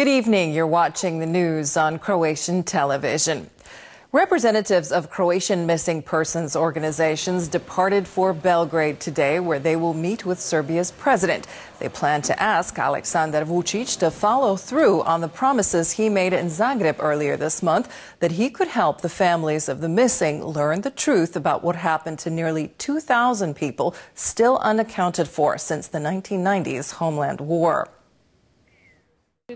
Good evening. You're watching the news on Croatian television. Representatives of Croatian missing persons organizations departed for Belgrade today, where they will meet with Serbia's president. They plan to ask Aleksandar Vučić to follow through on the promises he made in Zagreb earlier this month that he could help the families of the missing learn the truth about what happened to nearly 2,000 people still unaccounted for since the 1990s homeland war. We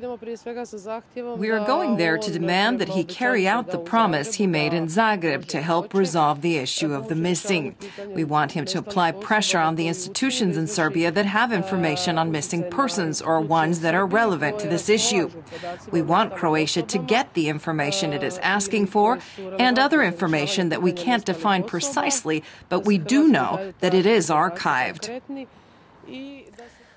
are going there to demand that he carry out the promise he made in Zagreb to help resolve the issue of the missing. We want him to apply pressure on the institutions in Serbia that have information on missing persons or ones that are relevant to this issue. We want Croatia to get the information it is asking for and other information that we can't define precisely, but we do know that it is archived.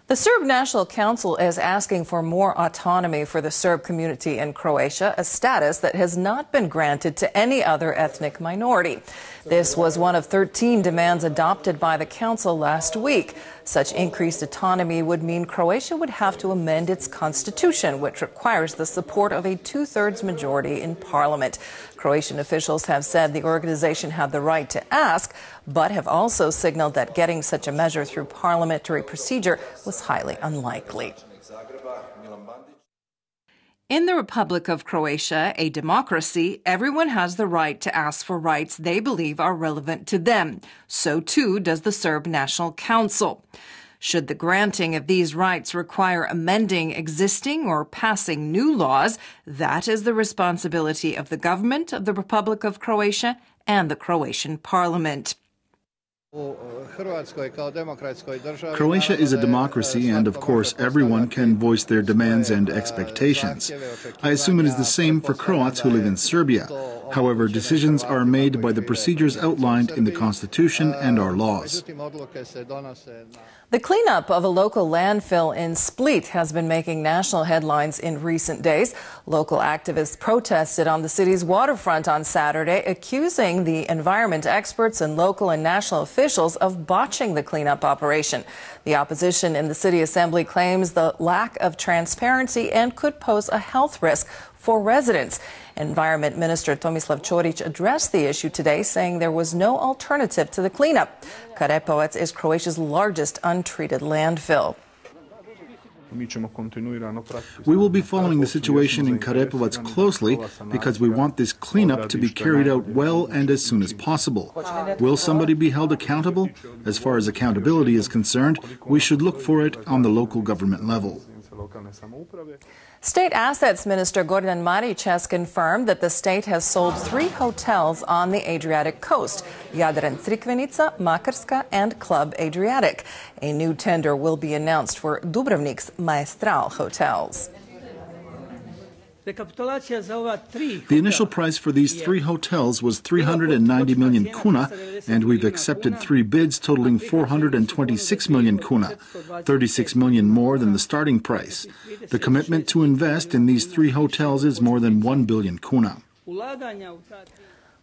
The Serb National Council is asking for more autonomy for the Serb community in Croatia, a status that has not been granted to any other ethnic minority. This was one of 13 demands adopted by the Council last week. Such increased autonomy would mean Croatia would have to amend its constitution, which requires the support of a two-thirds majority in parliament. Croatian officials have said the organization had the right to ask, but have also signaled that getting such a measure through parliamentary procedure was highly unlikely. In the Republic of Croatia, a democracy, everyone has the right to ask for rights they believe are relevant to them. So too does the Serb National Council. Should the granting of these rights require amending existing or passing new laws, that is the responsibility of the government of the Republic of Croatia and the Croatian Parliament. Croatia is a democracy, and of course everyone can voice their demands and expectations. I assume it is the same for Croats who live in Serbia. However, decisions are made by the procedures outlined in the Constitution and our laws. The cleanup of a local landfill in Split has been making national headlines in recent days. Local activists protested on the city's waterfront on Saturday, accusing the environment experts and local and national officials of botching the cleanup operation. The opposition in the city assembly claims the lack of transparency and could pose a health risk for residents. Environment Minister Tomislav Ćorić addressed the issue today, saying there was no alternative to the cleanup. Karepovac is Croatia's largest untreated landfill. We will be following the situation in Karepovac closely because we want this cleanup to be carried out well and as soon as possible. Will somebody be held accountable? As far as accountability is concerned, we should look for it on the local government level. State Assets Minister Gordan Marić has confirmed that the state has sold 3 hotels on the Adriatic coast: Jadran Crikvenica, Makarska and Club Adriatic. A new tender will be announced for Dubrovnik's Maestral hotels. The initial price for these 3 hotels was 390 million kuna, and we've accepted 3 bids totaling 426 million kuna, 36 million more than the starting price. The commitment to invest in these 3 hotels is more than 1 billion kuna.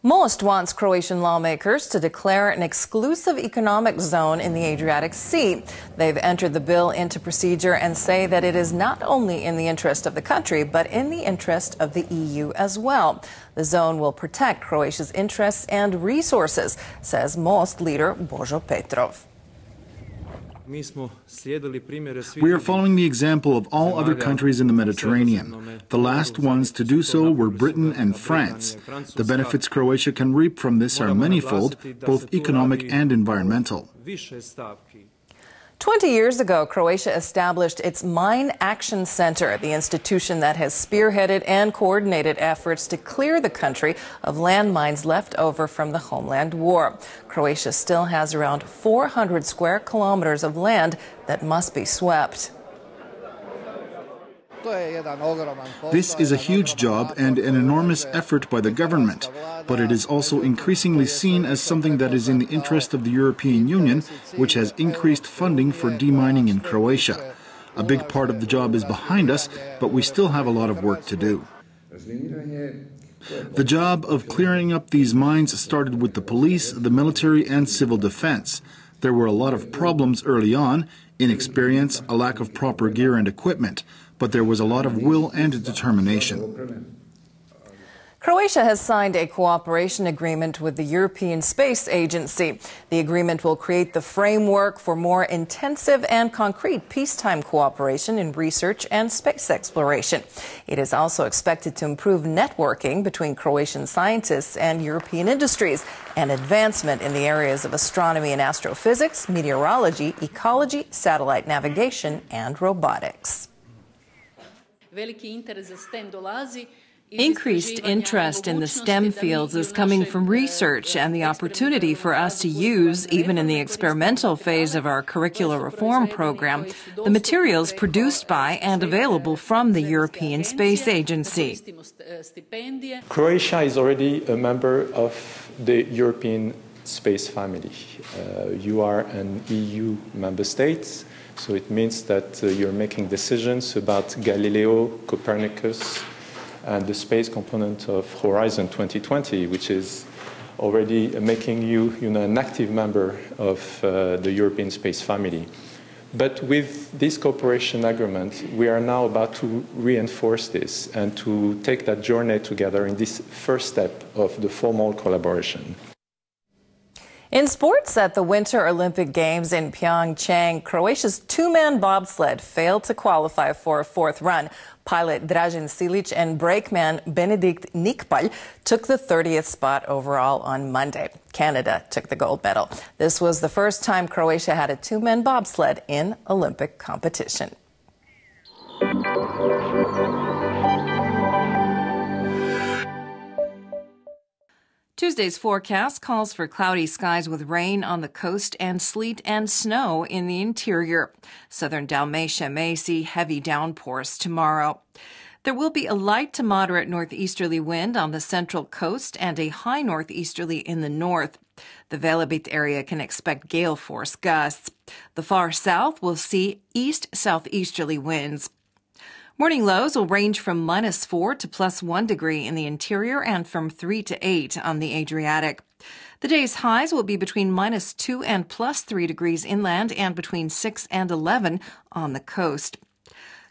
Most wants Croatian lawmakers to declare an exclusive economic zone in the Adriatic Sea. They've entered the bill into procedure and say that it is not only in the interest of the country, but in the interest of the EU as well. The zone will protect Croatia's interests and resources, says Most leader Božo Petrov. We are following the example of all other countries in the Mediterranean. The last ones to do so were Britain and France. The benefits Croatia can reap from this are manifold, both economic and environmental. 20 years ago, Croatia established its Mine Action Center, the institution that has spearheaded and coordinated efforts to clear the country of landmines left over from the homeland war. Croatia still has around 400 square kilometers of land that must be swept. This is a huge job and an enormous effort by the government, but it is also increasingly seen as something that is in the interest of the European Union, which has increased funding for demining in Croatia. A big part of the job is behind us, but we still have a lot of work to do. The job of clearing up these mines started with the police, the military, and civil defense. There were a lot of problems early on, inexperience, a lack of proper gear and equipment. but there was a lot of will and determination. Croatia has signed a cooperation agreement with the European Space Agency. The agreement will create the framework for more intensive and concrete peacetime cooperation in research and space exploration. It is also expected to improve networking between Croatian scientists and European industries and advancement in the areas of astronomy and astrophysics, meteorology, ecology, satellite navigation, and robotics. Increased interest in the STEM fields is coming from research and the opportunity for us to use, even in the experimental phase of our curricular reform program, the materials produced by and available from the European Space Agency. Croatia is already a member of the European space family. You are an EU member state, so it means that you're making decisions about Galileo, Copernicus, and the space component of Horizon 2020, which is already making you, an active member of the European space family. But with this cooperation agreement, we are now about to reinforce this and to take that journey together in this first step of the formal collaboration. In sports, at the Winter Olympic Games in Pyeongchang, Croatia's two-man bobsled failed to qualify for a fourth run. Pilot Dražen Silić and brakeman Benedikt Nikpalj took the 30th spot overall on Monday. Canada took the gold medal. This was the first time Croatia had a two-man bobsled in Olympic competition. Tuesday's forecast calls for cloudy skies with rain on the coast and sleet and snow in the interior. Southern Dalmatia may see heavy downpours tomorrow. There will be a light to moderate northeasterly wind on the central coast and a high northeasterly in the north. The Velebit area can expect gale force gusts. The far south will see east-southeasterly winds. Morning lows will range from -4 to +1 degree in the interior and from 3 to 8 on the Adriatic. The day's highs will be between -2 and +3 degrees inland and between 6 and 11 on the coast.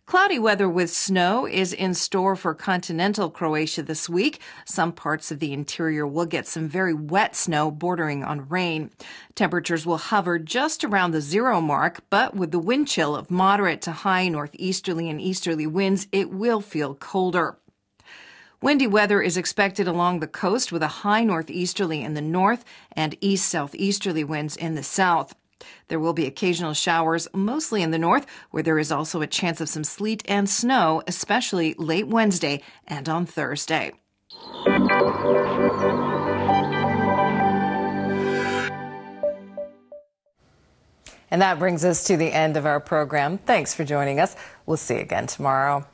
Cloudy weather with snow is in store for continental Croatia this week. Some parts of the interior will get some very wet snow bordering on rain. Temperatures will hover just around the 0 mark, but with the wind chill of moderate to high northeasterly and easterly winds, it will feel colder. Windy weather is expected along the coast with a high northeasterly in the north and east-southeasterly winds in the south. There will be occasional showers, mostly in the north, where there is also a chance of some sleet and snow, especially late Wednesday and on Thursday. And that brings us to the end of our program. Thanks for joining us. We'll see you again tomorrow.